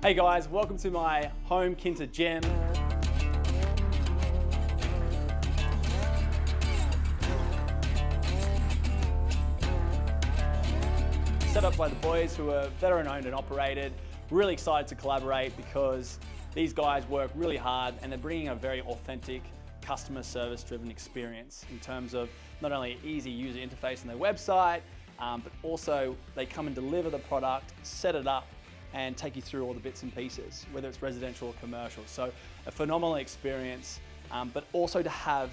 Hey guys, welcome to my home Kinta gym. Set up by the boys who are veteran owned and operated. Really excited to collaborate because these guys work really hard and they're bringing a very authentic customer service driven experience in terms of not only an easy user interface on their website, but also they come and deliver the product, set it up, and take you through all the bits and pieces, whether it's residential or commercial. So a phenomenal experience, but also to have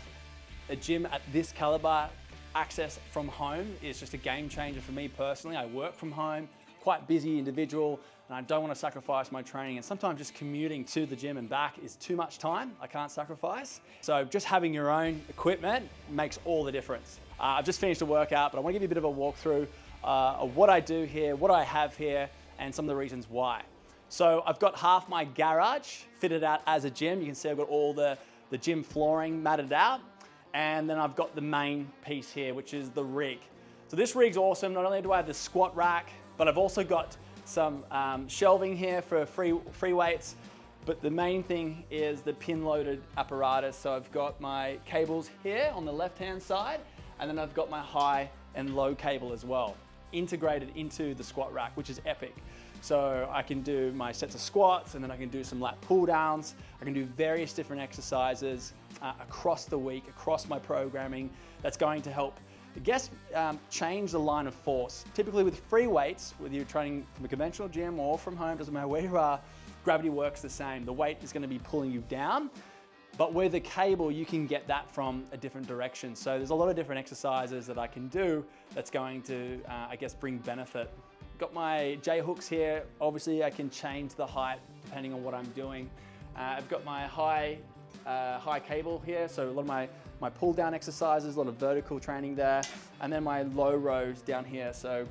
a gym at this caliber, access from home is just a game changer for me personally. I work from home, quite busy individual, and I don't want to sacrifice my training. And sometimes just commuting to the gym and back is too much time. I can't sacrifice. So just having your own equipment makes all the difference. I've just finished a workout, but I want to give you a bit of a walkthrough of what I do here, what I have here, and some of the reasons why. So I've got half my garage fitted out as a gym. You can see I've got all the gym flooring matted out. And then I've got the main piece here, which is the rig. So this rig's awesome. Not only do I have the squat rack, but I've also got some shelving here for free weights. But the main thing is the pin loaded apparatus. So I've got my cables here on the left-hand side, and then I've got my high and low cable as well, integrated into the squat rack, which is epic. So I can do my sets of squats, and then I can do some lat pull downs. I can do various different exercises across the week, across my programming. That's going to help, I guess, change the line of force. Typically with free weights, whether you're training from a conventional gym or from home, doesn't matter where you are, gravity works the same. The weight is going to be pulling you down. But with a cable, you can get that from a different direction. So there's a lot of different exercises that I can do that's going to, I guess, bring benefit. Got my J hooks here. Obviously, I can change the height depending on what I'm doing. I've got my high cable here, so a lot of my pull down exercises, a lot of vertical training there, and then my low rows down here. So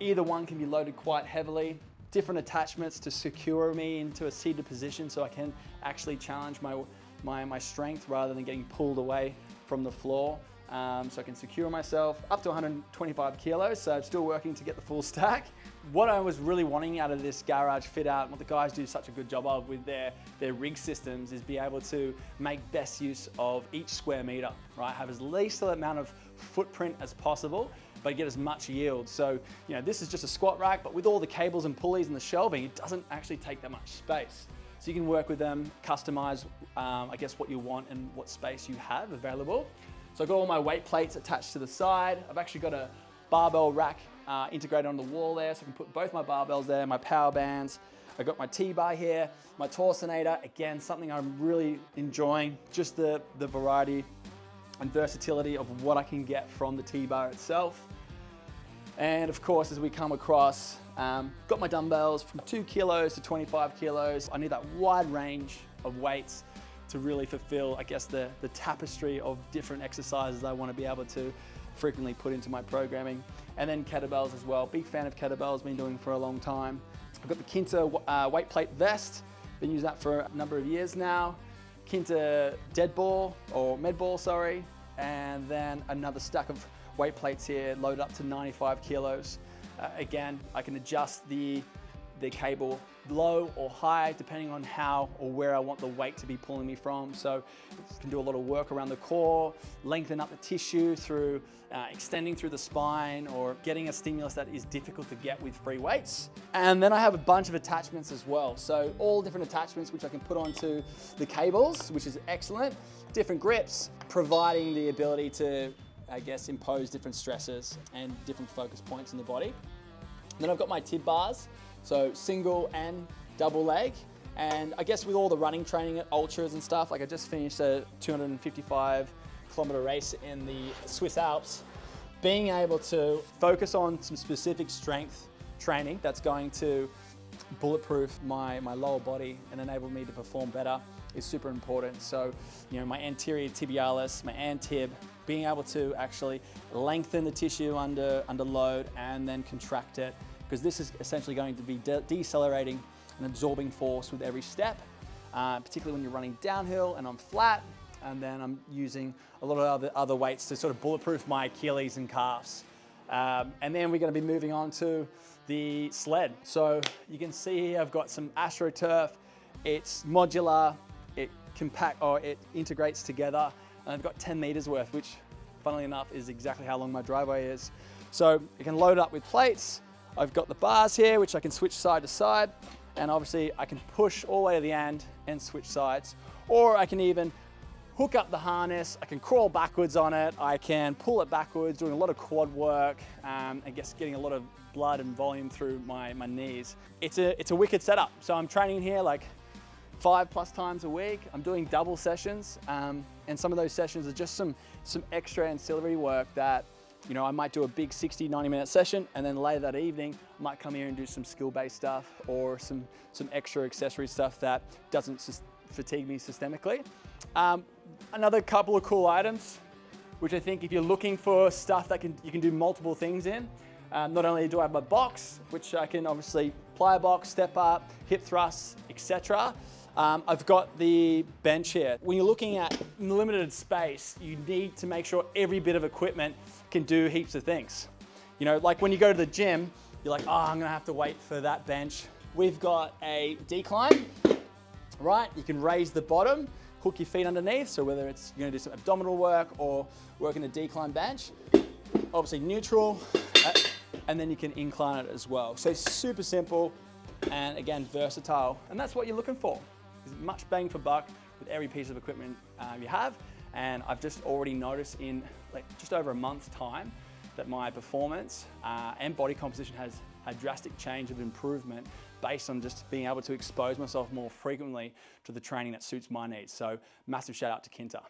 either one can be loaded quite heavily. Different attachments to secure me into a seated position so I can actually challenge my strength rather than getting pulled away from the floor. So I can secure myself up to 125 kilos, so I'm still working to get the full stack. What I was really wanting out of this garage fit out, what the guys do such a good job of with their rig systems, is be able to make best use of each square meter, right? Have as least amount of footprint as possible, but get as much yield. So, you know, this is just a squat rack, but with all the cables and pulleys and the shelving, it doesn't actually take that much space. So you can work with them, customize, I guess, what you want and what space you have available. So I've got all my weight plates attached to the side. I've actually got a barbell rack integrated on the wall there, so I can put both my barbells there, my power bands. I've got my T-bar here, my torsionator. Again, something I'm really enjoying, just the variety and versatility of what I can get from the T-bar itself. And of course, as we come across, got my dumbbells from 2 kilos to 25 kilos. I need that wide range of weights to really fulfill, I guess, the tapestry of different exercises I want to be able to frequently put into my programming. And then kettlebells as well. Big fan of kettlebells, been doing for a long time. I've got the Kinta weight plate vest, been using that for a number of years now. Kinta dead ball, or med ball, sorry. And then another stack of weight plates here, loaded up to 95 kilos. Again, I can adjust the cable low or high depending on how or where I want the weight to be pulling me from. So you can do a lot of work around the core, lengthen up the tissue through extending through the spine, or getting a stimulus that is difficult to get with free weights. And then I have a bunch of attachments as well. So all different attachments which I can put onto the cables, which is excellent. Different grips, providing the ability to, I guess, impose different stresses and different focus points in the body. Then I've got my tib bars, so single and double leg. And I guess with all the running training at ultras and stuff, like I just finished a 255-kilometer race in the Swiss Alps, being able to focus on some specific strength training that's going to bulletproof my lower body and enable me to perform better is super important. So, you know, my anterior tibialis, my antib, being able to actually lengthen the tissue under load and then contract it, because this is essentially going to be decelerating and absorbing force with every step, particularly when you're running downhill and I'm flat, and then I'm using a lot of other weights to sort of bulletproof my Achilles and calves. And then we're going to be moving on to the sled. So you can see here I've got some AstroTurf. It's modular, it integrates together, and I've got 10 meters worth, which funnily enough is exactly how long my driveway is. So you can load it up with plates. I've got the bars here, which I can switch side to side, and obviously I can push all the way to the end and switch sides, or I can even hook up the harness, I can crawl backwards on it, I can pull it backwards, doing a lot of quad work, I guess getting a lot of blood and volume through my knees. It's a wicked setup. So I'm training here like 5+ times a week. I'm doing double sessions, and some of those sessions are just some extra ancillary work that, you know, I might do a big 60, 90-minute session, and then later that evening, I might come here and do some skill-based stuff or some extra accessory stuff that doesn't fatigue me systemically. Another couple of cool items, which I think if you're looking for stuff that you can do multiple things in, not only do I have my box, which I can obviously plyo box, step up, hip thrusts, etc. I've got the bench here. When you're looking at limited space, you need to make sure every bit of equipment can do heaps of things. You know, like when you go to the gym, you're like, oh, I'm gonna have to wait for that bench. We've got a decline, right? You can raise the bottom, hook your feet underneath. So whether it's you're gonna do some abdominal work or working a decline bench, obviously neutral, and then you can incline it as well. So super simple and again, versatile. And that's what you're looking for. There's much bang for buck with every piece of equipment you have. And I've just already noticed in like just over a month's time that my performance and body composition has a drastic change of improvement based on just being able to expose myself more frequently to the training that suits my needs. So massive shout out to Kinta.